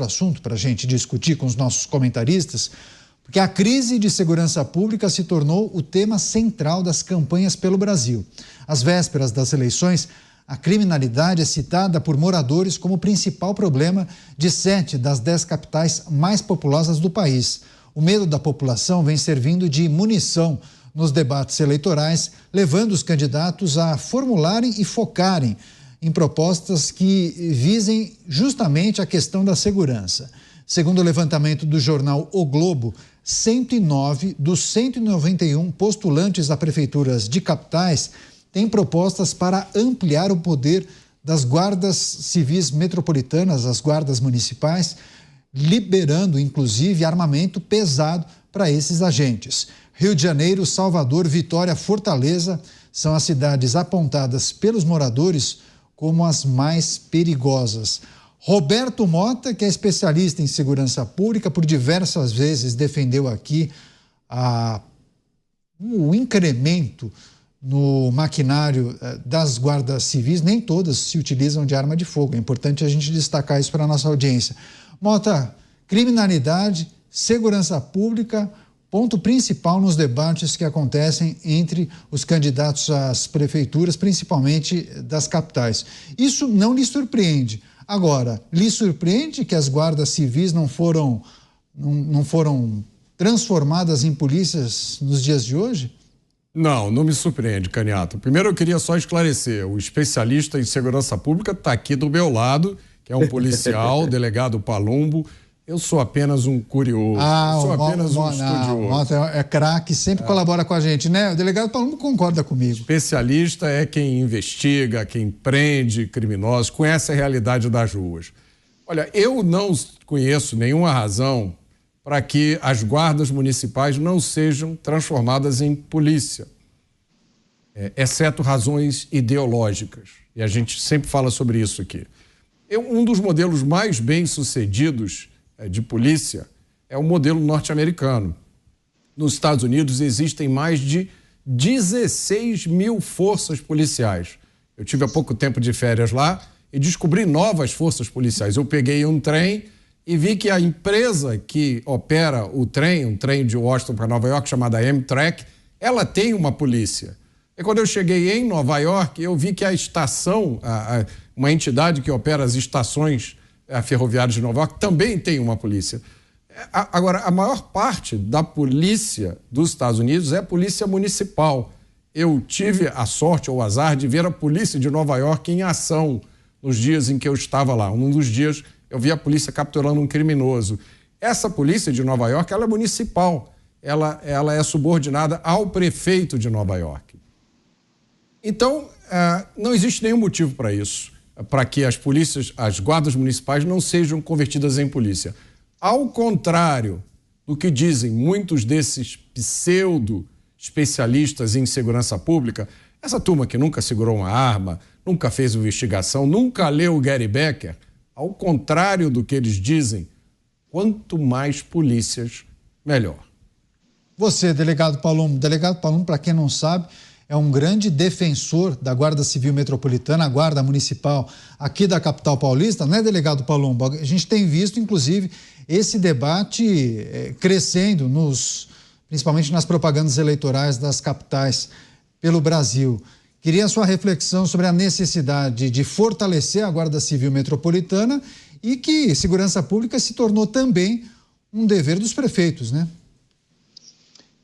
assunto para a gente discutir com os nossos comentaristas, porque a crise de segurança pública se tornou o tema central das campanhas pelo Brasil. Às vésperas das eleições, a criminalidade é citada por moradores como o principal problema de 7 das 10 capitais mais populosas do país. O medo da população vem servindo de munição nos debates eleitorais, levando os candidatos a formularem e focarem em propostas que visem justamente a questão da segurança. Segundo o levantamento do jornal O Globo, 109 dos 191 postulantes a prefeituras de capitais têm propostas para ampliar o poder das guardas civis metropolitanas, as guardas municipais, liberando inclusive armamento pesado para esses agentes. Rio de Janeiro, Salvador, Vitória, Fortaleza são as cidades apontadas pelos moradores como as mais perigosas. Roberto Mota, que é especialista em segurança pública, por diversas vezes defendeu aqui o incremento no maquinário das guardas civis. Nem todas se utilizam de arma de fogo. É importante a gente destacar isso para a nossa audiência. Mota, criminalidade, segurança pública, ponto principal nos debates que acontecem entre os candidatos às prefeituras, principalmente das capitais. Isso não lhe surpreende. Agora, lhe surpreende que as guardas civis não foram transformadas em polícias nos dias de hoje? Não me surpreende, Caniato. Primeiro eu queria só esclarecer, o especialista em segurança pública está aqui do meu lado, que é um policial, delegado Palumbo. Eu sou apenas um curioso, sou apenas um estudioso. É craque, sempre colabora com a gente, né? O delegado Palumbo concorda comigo. Especialista é quem investiga, quem prende criminosos, conhece a realidade das ruas. Olha, eu não conheço nenhuma razão para que as guardas municipais não sejam transformadas em polícia, exceto razões ideológicas. E a gente sempre fala sobre isso aqui. Um dos modelos mais bem-sucedidos de polícia é o modelo norte-americano. Nos Estados Unidos existem mais de 16 mil forças policiais. Eu tive há pouco tempo de férias lá e descobri novas forças policiais. Eu peguei um trem e vi que a empresa que opera um trem de Washington para Nova York, chamada Amtrak, ela tem uma polícia. E quando eu cheguei em Nova York, eu vi que a estação, uma entidade que opera as estações ferroviárias de Nova York, também tem uma polícia. Agora, a maior parte da polícia dos Estados Unidos é a polícia municipal. Eu tive a sorte ou o azar de ver a polícia de Nova York em ação nos dias em que eu estava lá. Um dos dias eu vi a polícia capturando um criminoso. Essa polícia de Nova York, ela é municipal. Ela é subordinada ao prefeito de Nova York. Então, não existe nenhum motivo para isso, para que as guardas municipais não sejam convertidas em polícia. Ao contrário do que dizem muitos desses pseudo-especialistas em segurança pública, essa turma que nunca segurou uma arma, nunca fez investigação, nunca leu o Gary Becker, ao contrário do que eles dizem, quanto mais polícias, melhor. Você, delegado Palumbo, para quem não sabe, é um grande defensor da Guarda Civil Metropolitana, a Guarda Municipal aqui da capital paulista, né, delegado Palumbo? A gente tem visto, inclusive, esse debate crescendo, principalmente nas propagandas eleitorais das capitais pelo Brasil. Queria a sua reflexão sobre a necessidade de fortalecer a Guarda Civil Metropolitana e que segurança pública se tornou também um dever dos prefeitos, né?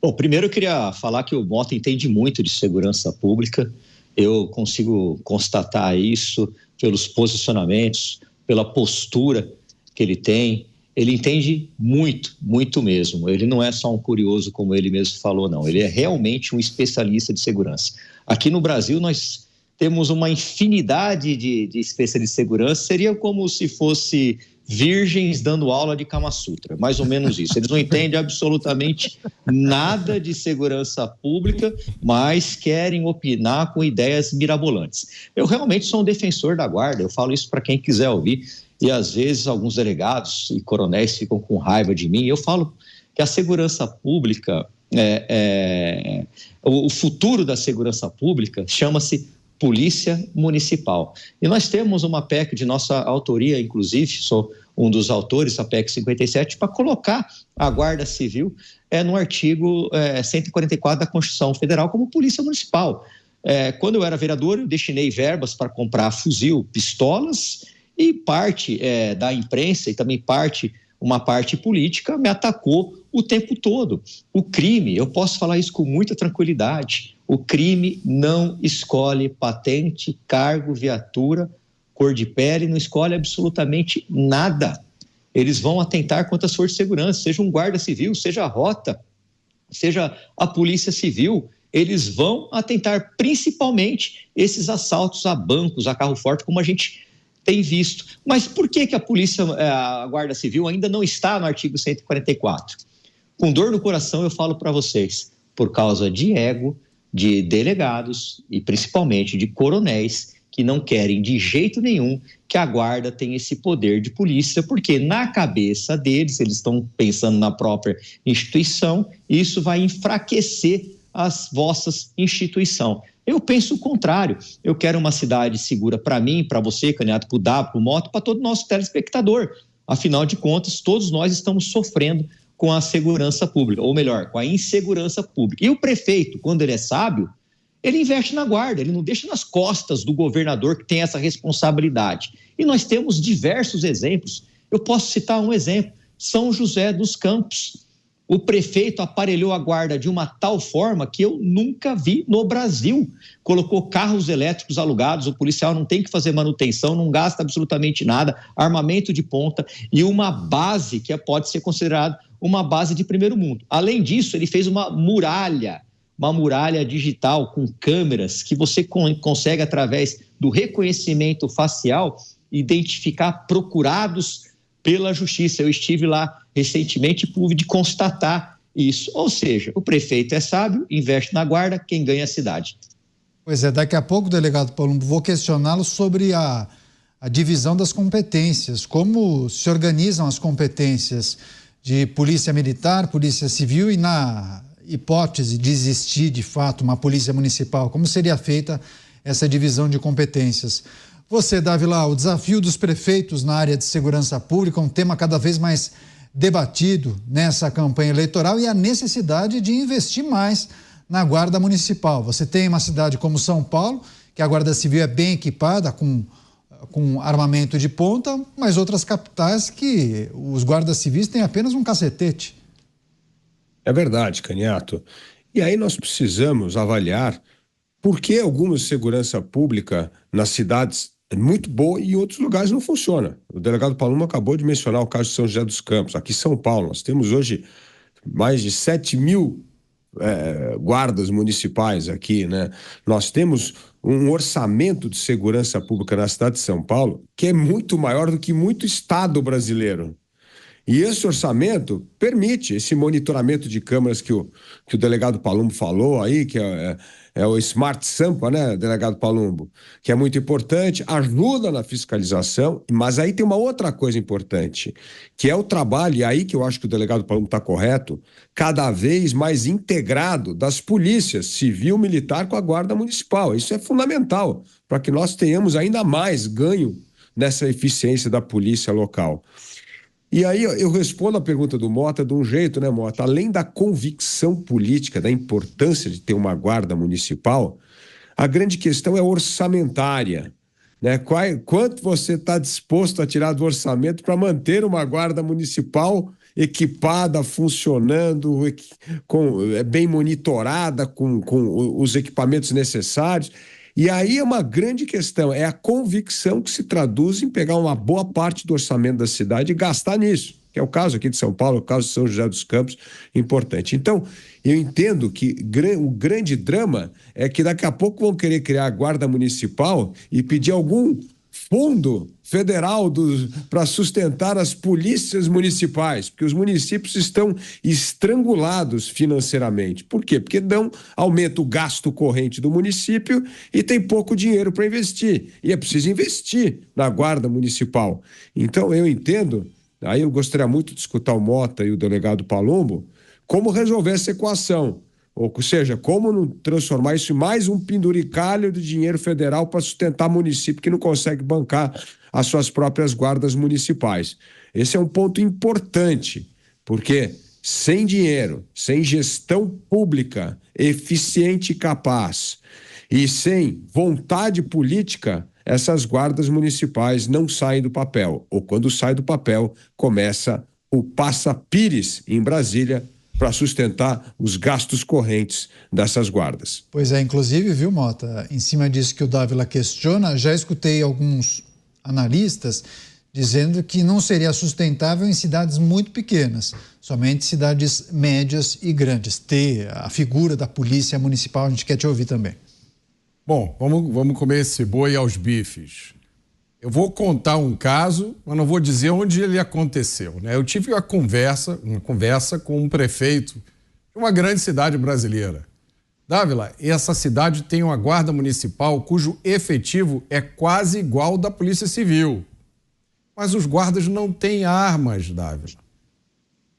Bom, primeiro eu queria falar que o Mota entende muito de segurança pública. Eu consigo constatar isso pelos posicionamentos, pela postura que ele tem. Ele entende muito, muito mesmo. Ele não é só um curioso, como ele mesmo falou, não. Ele é realmente um especialista de segurança. Aqui no Brasil, nós temos uma infinidade de especialistas de segurança. Seria como se fosse virgens dando aula de Kama Sutra, mais ou menos isso. Eles não entendem absolutamente nada de segurança pública, mas querem opinar com ideias mirabolantes. Eu realmente sou um defensor da guarda, eu falo isso para quem quiser ouvir, e às vezes alguns delegados e coronéis ficam com raiva de mim. Eu falo que a segurança pública, o futuro da segurança pública chama-se Polícia Municipal. E nós temos uma PEC de nossa autoria, inclusive, sou um dos autores da PEC 57, para colocar a Guarda Civil no artigo 144 da Constituição Federal como polícia municipal. Quando eu era vereador, eu destinei verbas para comprar fuzil, pistolas, e parte da imprensa e também uma parte política me atacou o tempo todo. O crime, eu posso falar isso com muita tranquilidade, o crime não escolhe patente, cargo, viatura, cor de pele, não escolhe absolutamente nada. Eles vão atentar contra as forças de segurança, seja um guarda civil, seja a rota, seja a polícia civil, eles vão atentar principalmente esses assaltos a bancos, a carro forte, como a gente tem visto. Mas por que a Guarda Civil ainda não está no artigo 144? Com dor no coração eu falo para vocês, por causa de ego, de delegados e principalmente de coronéis que não querem de jeito nenhum que a Guarda tenha esse poder de polícia, porque na cabeça deles, eles estão pensando na própria instituição, e isso vai enfraquecer as vossas instituições. Eu penso o contrário. Eu quero uma cidade segura para mim, para você, candidato, para o Dabo, para o Mota, para todo o nosso telespectador. Afinal de contas, todos nós estamos sofrendo com a segurança pública, ou melhor, com a insegurança pública. E o prefeito, quando ele é sábio, ele investe na guarda, ele não deixa nas costas do governador que tem essa responsabilidade. E nós temos diversos exemplos. Eu posso citar um exemplo, São José dos Campos. O prefeito aparelhou a guarda de uma tal forma que eu nunca vi no Brasil. Colocou carros elétricos alugados, o policial não tem que fazer manutenção, não gasta absolutamente nada, armamento de ponta e uma base que pode ser considerada uma base de primeiro mundo. Além disso, ele fez uma muralha digital com câmeras que você consegue, através do reconhecimento facial, identificar procurados pela justiça. Eu estive lá recentemente e pude constatar isso. Ou seja, o prefeito é sábio, investe na guarda, quem ganha é a cidade. Pois é, daqui a pouco, delegado Palumbo, vou questioná-lo sobre a divisão das competências, como se organizam as competências de polícia militar, polícia civil e, na hipótese de existir de fato uma polícia municipal, como seria feita essa divisão de competências. Você, Dávila, o desafio dos prefeitos na área de segurança pública, um tema cada vez mais debatido nessa campanha eleitoral, e a necessidade de investir mais na Guarda Municipal. Você tem uma cidade como São Paulo, que a Guarda Civil é bem equipada, com armamento de ponta, mas outras capitais que os guardas civis têm apenas um cacetete. É verdade, Canhato. E aí nós precisamos avaliar por que alguma segurança pública nas cidades é muito boa e em outros lugares não funciona. O delegado Palumbo acabou de mencionar o caso de São José dos Campos. Aqui em São Paulo, nós temos hoje mais de 7 mil guardas municipais aqui, né? Nós temos um orçamento de segurança pública na cidade de São Paulo que é muito maior do que muito estado brasileiro. E esse orçamento permite esse monitoramento de câmeras que o delegado Palumbo falou aí, que é o Smart Sampa, né, delegado Palumbo, que é muito importante, ajuda na fiscalização, mas aí tem uma outra coisa importante, que é o trabalho, e aí que eu acho que o delegado Palumbo está correto, cada vez mais integrado das polícias civil, militar com a Guarda Municipal. Isso é fundamental para que nós tenhamos ainda mais ganho nessa eficiência da polícia local. E aí eu respondo a pergunta do Mota de um jeito, né, Mota? Além da convicção política, da importância de ter uma guarda municipal, a grande questão é orçamentária, né? Quanto você está disposto a tirar do orçamento para manter uma guarda municipal equipada, funcionando, bem monitorada, com os equipamentos necessários? E aí é uma grande questão, é a convicção que se traduz em pegar uma boa parte do orçamento da cidade e gastar nisso, que é o caso aqui de São Paulo, o caso de São José dos Campos, importante. Então, eu entendo que o grande drama é que daqui a pouco vão querer criar a Guarda Municipal e pedir algum fundo federal para sustentar as polícias municipais, porque os municípios estão estrangulados financeiramente. Por quê? Porque aumenta o gasto corrente do município e tem pouco dinheiro para investir. E é preciso investir na Guarda Municipal. Então, eu entendo, aí eu gostaria muito de escutar o Mota e o delegado Palumbo, como resolver essa equação. Ou seja, como não transformar isso em mais um penduricalho de dinheiro federal para sustentar município que não consegue bancar as suas próprias guardas municipais. Esse é um ponto importante, porque sem dinheiro, sem gestão pública eficiente e capaz e sem vontade política, essas guardas municipais não saem do papel. Ou quando sai do papel, começa o passa-pires em Brasília para sustentar os gastos correntes dessas guardas. Pois é, inclusive, viu, Mota, em cima disso que o Dávila questiona, já escutei alguns analistas dizendo que não seria sustentável em cidades muito pequenas, somente cidades médias e grandes. Ter a figura da polícia municipal, a gente quer te ouvir também. Bom, vamos comer esse boi aos bifes. Eu vou contar um caso, mas não vou dizer onde ele aconteceu, né? Eu tive uma conversa com um prefeito de uma grande cidade brasileira. Dávila, essa cidade tem uma guarda municipal cujo efetivo é quase igual ao da Polícia Civil. Mas os guardas não têm armas, Dávila.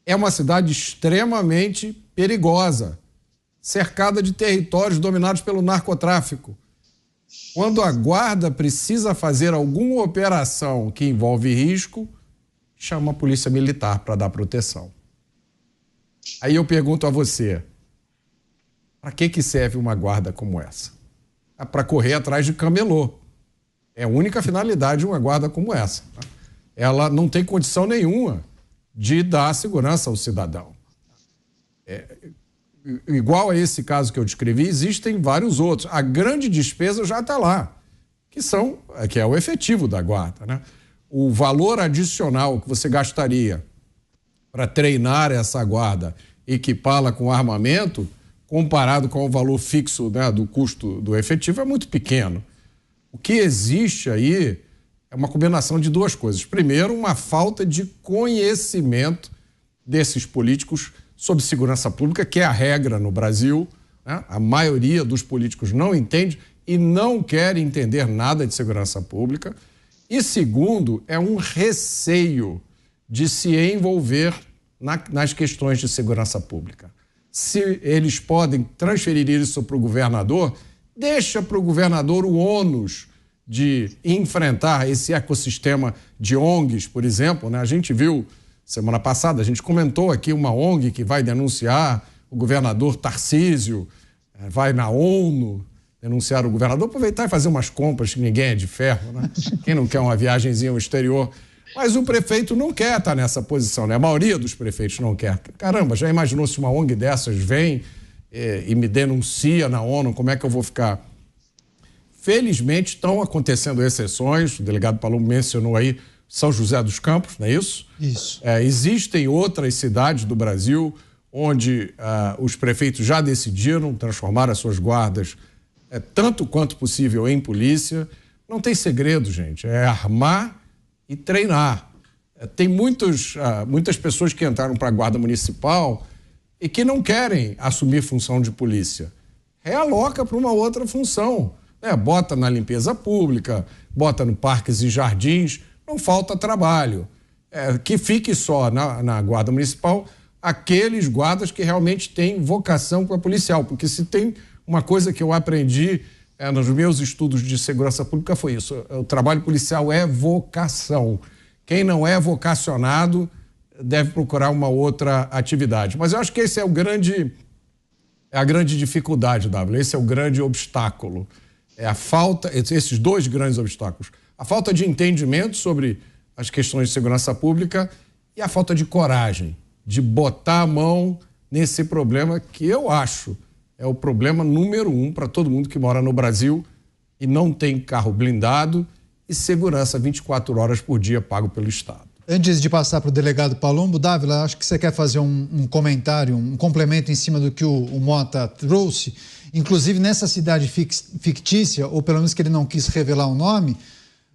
É uma cidade extremamente perigosa, cercada de territórios dominados pelo narcotráfico. Quando a guarda precisa fazer alguma operação que envolve risco, chama a polícia militar para dar proteção. Aí eu pergunto a você, para que serve uma guarda como essa? É para correr atrás de camelô. É a única finalidade de uma guarda como essa. Ela não tem condição nenhuma de dar segurança ao cidadão. Igual a esse caso que eu descrevi, existem vários outros. A grande despesa já está lá, que é o efetivo da guarda, né? O valor adicional que você gastaria para treinar essa guarda, equipá-la com armamento, comparado com o valor fixo, né, do custo do efetivo, é muito pequeno. O que existe aí é uma combinação de duas coisas. Primeiro, uma falta de conhecimento desses políticos sobre segurança pública, que é a regra no Brasil, né? A maioria dos políticos não entende e não quer entender nada de segurança pública. E segundo, é um receio de se envolver nas questões de segurança pública. Se eles podem transferir isso para o governador, deixa para o governador o ônus de enfrentar esse ecossistema de ONGs, por exemplo, né? A gente viu semana passada, a gente comentou aqui uma ONG que vai denunciar o governador Tarcísio, vai na ONU denunciar o governador, aproveitar e fazer umas compras que ninguém é de ferro, né? Quem não quer uma viagenzinha ao exterior? Mas o prefeito não quer estar nessa posição, né? A maioria dos prefeitos não quer. Caramba, já imaginou se uma ONG dessas vem e me denuncia na ONU, como é que eu vou ficar? Felizmente estão acontecendo exceções, o delegado Palombo mencionou aí São José dos Campos, não é isso? Isso. Existem outras cidades do Brasil onde os prefeitos já decidiram transformar as suas guardas tanto quanto possível em polícia. Não tem segredo, gente, é armar e treinar. Tem muitas pessoas que entraram para a guarda municipal e que não querem assumir função de polícia. Realoca para uma outra função. Bota na limpeza pública, bota no parques e jardins, não falta trabalho. Que fique só na guarda municipal aqueles guardas que realmente têm vocação para policial, porque se tem uma coisa que eu aprendi nos meus estudos de segurança pública foi isso, o trabalho policial é vocação. Quem não é vocacionado deve procurar uma outra atividade. Mas eu acho que esse é a grande dificuldade, W. Esse é o grande obstáculo. Esses dois grandes obstáculos. A falta de entendimento sobre as questões de segurança pública e a falta de coragem de botar a mão nesse problema que eu acho é o problema número 1 para todo mundo que mora no Brasil e não tem carro blindado e segurança 24 horas por dia pago pelo Estado. Antes de passar para o delegado Palombo, Dávila, acho que você quer fazer um comentário, um complemento em cima do que o Mota trouxe. Inclusive, nessa cidade fictícia, ou pelo menos que ele não quis revelar o nome,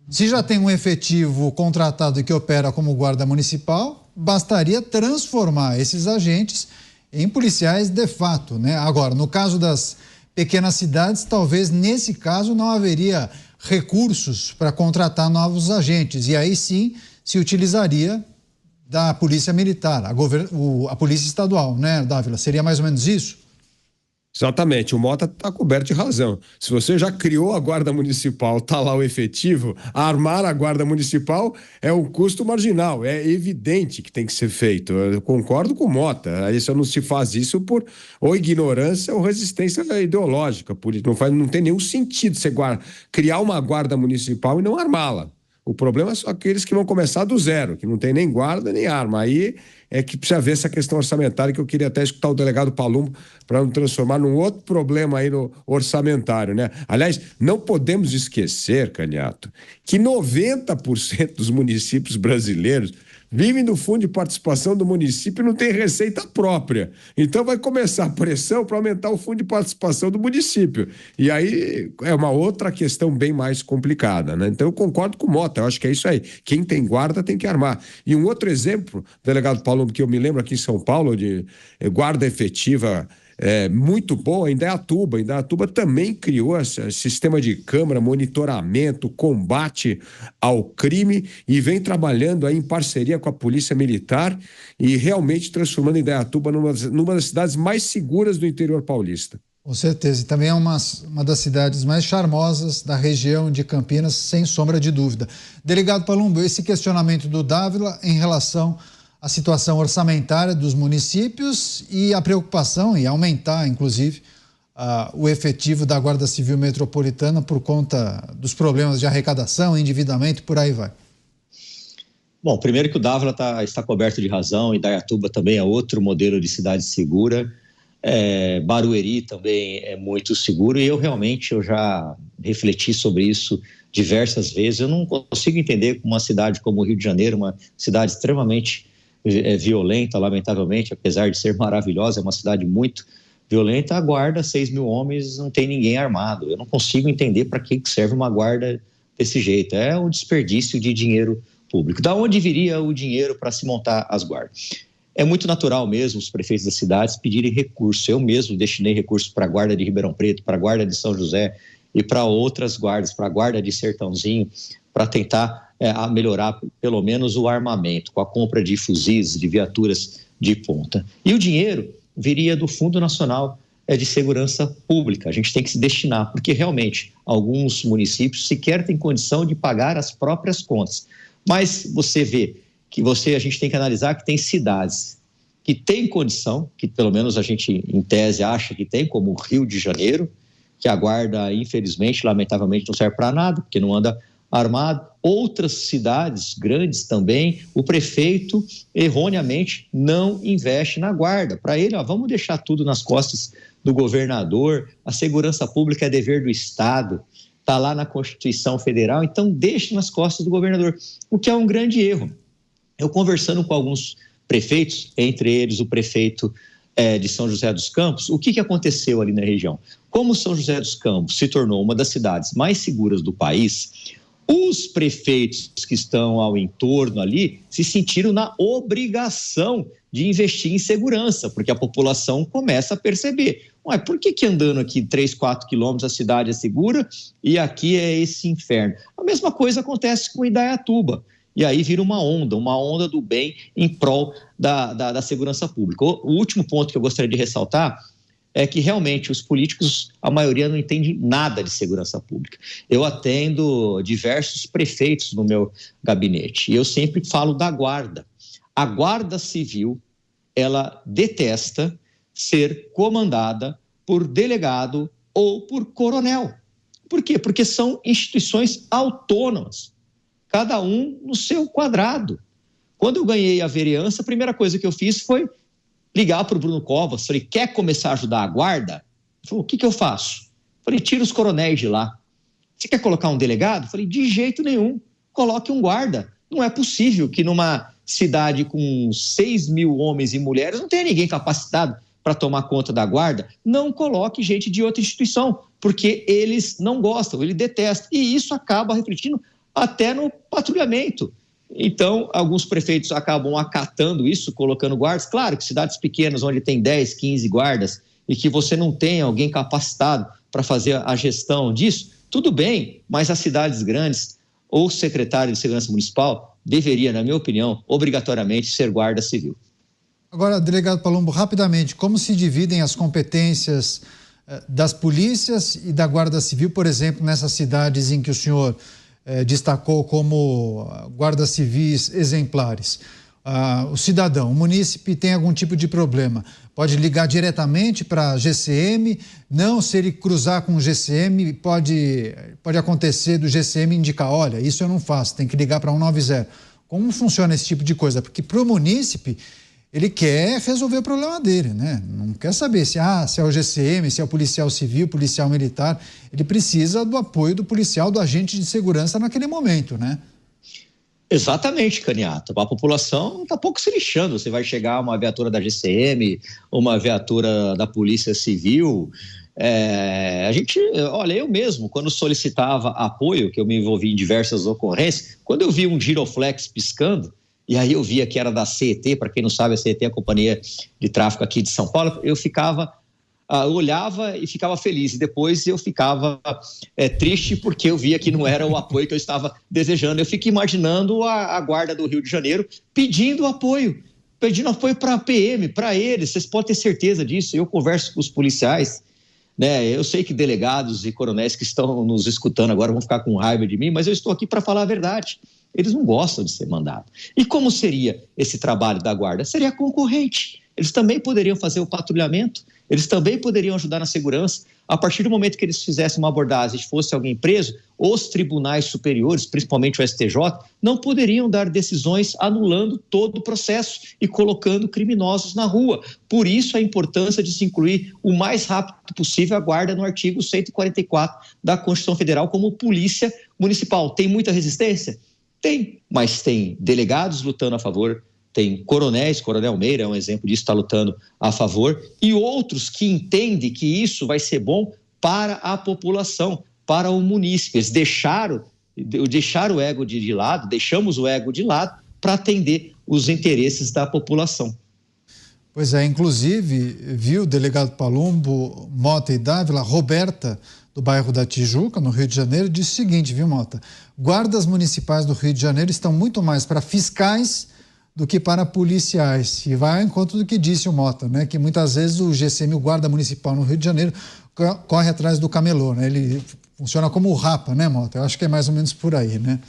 se já tem um efetivo contratado que opera como guarda municipal, bastaria transformar esses agentes em policiais de fato, né? Agora, no caso das pequenas cidades, talvez nesse caso não haveria recursos para contratar novos agentes, e aí sim se utilizaria da polícia militar, a polícia estadual, né, Dávila? Seria mais ou menos isso? Exatamente, o Mota está coberto de razão. Se você já criou a Guarda Municipal, está lá o efetivo, armar a Guarda Municipal é um custo marginal, é evidente que tem que ser feito. Eu concordo com o Mota, aí só não se faz isso por ou ignorância ou resistência ideológica. Não tem nenhum sentido você criar uma Guarda Municipal e não armá-la. O problema é só aqueles que vão começar do zero, que não tem nem guarda nem arma. Aí é que precisa ver essa questão orçamentária, que eu queria até escutar o delegado Palumbo para não transformar num outro problema aí no orçamentário, né? Aliás, não podemos esquecer, Caniato, que 90% dos municípios brasileiros vivem do fundo de participação do município e não tem receita própria. Então vai começar a pressão para aumentar o fundo de participação do município. E aí é uma outra questão bem mais complicada, né? Então eu concordo com o Mota, eu acho que é isso aí. Quem tem guarda tem que armar. E um outro exemplo, delegado Palumbo, que eu me lembro aqui em São Paulo, de guarda efetiva muito boa, em Indaiatuba. Indaiatuba também criou esse sistema de câmara, monitoramento, combate ao crime e vem trabalhando aí em parceria com a Polícia Militar e realmente transformando Indaiatuba numa das cidades mais seguras do interior paulista. Com certeza, e também é uma das cidades mais charmosas da região de Campinas, sem sombra de dúvida. Delegado Palumbo, esse questionamento do Dávila em relação a situação orçamentária dos municípios e a preocupação em aumentar, inclusive, o efetivo da Guarda Civil Metropolitana por conta dos problemas de arrecadação, endividamento, por aí vai. Bom, primeiro que o Dávila está coberto de razão, Indaiatuba também é outro modelo de cidade segura, Barueri também é muito seguro e eu já refleti sobre isso diversas vezes. Eu não consigo entender como uma cidade como o Rio de Janeiro, uma cidade extremamente violenta, lamentavelmente, apesar de ser maravilhosa, é uma cidade muito violenta, a guarda, 6 mil homens, não tem ninguém armado. Eu não consigo entender para que serve uma guarda desse jeito. É um desperdício de dinheiro público. Da onde viria o dinheiro para se montar as guardas? É muito natural mesmo os prefeitos das cidades pedirem recursos. Eu mesmo destinei recursos para a guarda de Ribeirão Preto, para a guarda de São José e para outras guardas, para a guarda de Sertãozinho, para tentar a melhorar pelo menos o armamento, com a compra de fuzis, de viaturas de ponta. E o dinheiro viria do Fundo Nacional de Segurança Pública. A gente tem que se destinar, porque realmente alguns municípios sequer têm condição de pagar as próprias contas. Mas você vê que a gente tem que analisar que tem cidades que têm condição, que pelo menos a gente em tese acha que tem, como o Rio de Janeiro, que a guarda, infelizmente, lamentavelmente, não serve para nada, porque não anda armado. Outras cidades grandes também, o prefeito erroneamente não investe na guarda. Para ele, vamos deixar tudo nas costas do governador, a segurança pública é dever do Estado, está lá na Constituição Federal, então deixe nas costas do governador, o que é um grande erro. Eu conversando com alguns prefeitos, entre eles o prefeito de São José dos Campos, o que aconteceu ali na região? Como São José dos Campos se tornou uma das cidades mais seguras do país, os prefeitos que estão ao entorno ali se sentiram na obrigação de investir em segurança, porque a população começa a perceber. Ué, por que andando aqui 3, 4 quilômetros a cidade é segura e aqui é esse inferno? A mesma coisa acontece com Indaiatuba. E aí vira uma onda do bem em prol da segurança pública. O último ponto que eu gostaria de ressaltar é que realmente os políticos, a maioria não entende nada de segurança pública. Eu atendo diversos prefeitos no meu gabinete e eu sempre falo da guarda. A Guarda Civil, ela detesta ser comandada por delegado ou por coronel. Por quê? Porque são instituições autônomas, cada um no seu quadrado. Quando eu ganhei a vereança, a primeira coisa que eu fiz foi ligar para o Bruno Covas, falei, quer começar a ajudar a guarda? Ele falou, o que eu faço? Falei, tira os coronéis de lá. Você quer colocar um delegado? Falei, de jeito nenhum, coloque um guarda. Não é possível que numa cidade com 6 mil homens e mulheres não tenha ninguém capacitado para tomar conta da guarda. Não coloque gente de outra instituição, porque eles não gostam, eles detestam. E isso acaba refletindo até no patrulhamento. Então, alguns prefeitos acabam acatando isso, colocando guardas. Claro que cidades pequenas, onde tem 10, 15 guardas, e que você não tem alguém capacitado para fazer a gestão disso, tudo bem, mas as cidades grandes, o secretário de Segurança Municipal deveria, na minha opinião, obrigatoriamente ser guarda civil. Agora, delegado Palumbo, rapidamente, como se dividem as competências das polícias e da Guarda Civil, por exemplo, nessas cidades em que o senhor destacou como guardas civis exemplares? O cidadão, o munícipe tem algum tipo de problema, pode ligar diretamente para a GCM, não, se ele cruzar com o GCM, pode acontecer do GCM indicar, olha, isso eu não faço, tem que ligar para 190. Como funciona esse tipo de coisa? Porque para o munícipe, ele quer resolver o problema dele, né? Não quer saber se é o GCM, se é o policial civil, policial militar, ele precisa do apoio do policial, do agente de segurança naquele momento, né? Exatamente, Caniato. A população está pouco se lixando. Você vai chegar uma viatura da GCM, uma viatura da Polícia Civil. Olha, eu mesmo, quando solicitava apoio, que eu me envolvi em diversas ocorrências, quando eu vi um giroflex piscando, e aí eu via que era da CET, para quem não sabe, a CET é a Companhia de Tráfego aqui de São Paulo, eu olhava e ficava feliz, e depois eu ficava triste porque eu via que não era o apoio que eu estava desejando. Eu fico imaginando a Guarda do Rio de Janeiro pedindo apoio para a PM, para eles, vocês podem ter certeza disso. Eu converso com os policiais, né? Eu sei que delegados e coronéis que estão nos escutando agora vão ficar com raiva de mim, mas eu estou aqui para falar a verdade. Eles não gostam de ser mandados. E como seria esse trabalho da Guarda? Seria concorrente. Eles também poderiam fazer o patrulhamento, eles também poderiam ajudar na segurança. A partir do momento que eles fizessem uma abordagem e fosse alguém preso, os tribunais superiores, principalmente o STJ, não poderiam dar decisões anulando todo o processo e colocando criminosos na rua. Por isso a importância de se incluir o mais rápido possível a Guarda no artigo 144 da Constituição Federal como polícia municipal. Tem muita resistência? Tem, mas tem delegados lutando a favor, tem coronéis, Coronel Meira é um exemplo disso, está lutando a favor, e outros que entendem que isso vai ser bom para a população, para o munícipe. Eles deixaram o ego de lado, deixamos o ego de lado para atender os interesses da população. Pois é, inclusive, viu, delegado Palumbo, Mota e Dávila, Roberta, do bairro da Tijuca, no Rio de Janeiro, disse o seguinte, viu, Mota? Guardas municipais do Rio de Janeiro estão muito mais para fiscais do que para policiais. E vai ao encontro do que disse o Mota, né? Que muitas vezes o GCM, o guarda municipal no Rio de Janeiro, corre atrás do camelô, né? Ele funciona como o rapa, né, Mota? Eu acho que é mais ou menos por aí, né?